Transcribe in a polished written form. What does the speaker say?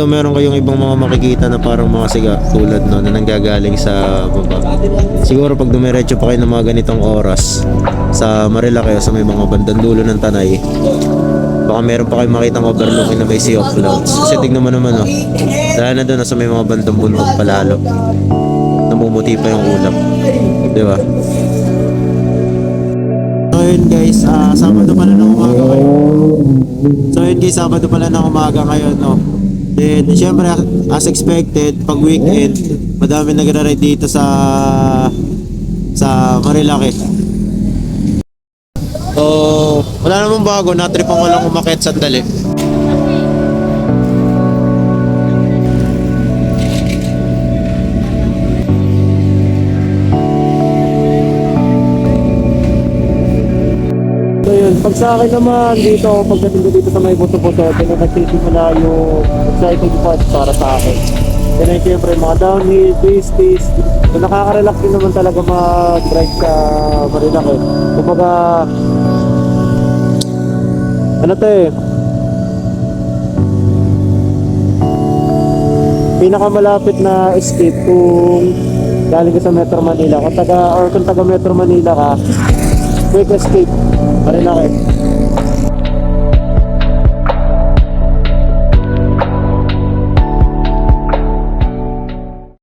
daw meron kayong ibang mga makikita na parang mga siga tulad no, na nanggagaling sa baba. Siguro pag dumiretso pa kayo ng mga ganitong oras sa Marilaki o sa may mga bandang dulo ng Tanay, baka meron pa kayong makitang overlooking na may sea of clouds. Kasi tignan mo naman oh, dahil na doon sa may mga bandang bundok palalo, namumuti pa yung ulap, di ba? So yun guys, Sabado pala ng umaga ngayon. No? Then syempre as expected, pag weekend, madami nagra-ride dito sa Marilaki. So wala namang bago, natripan ko lang umakyat sandali. Pag sa akin naman dito, pagdating ko dito sa may buto-buto, na nagsisimula yung exciting part para sa akin. Then siyempre mga downhill, twisties, so nakaka-relax din naman talaga mag-ride sa Marilaki. Kumbaga, ano to eh, pinakamalapit na escape kung galing ka sa Metro Manila. Kung taga Metro Manila ka, quick escape, Marilaki.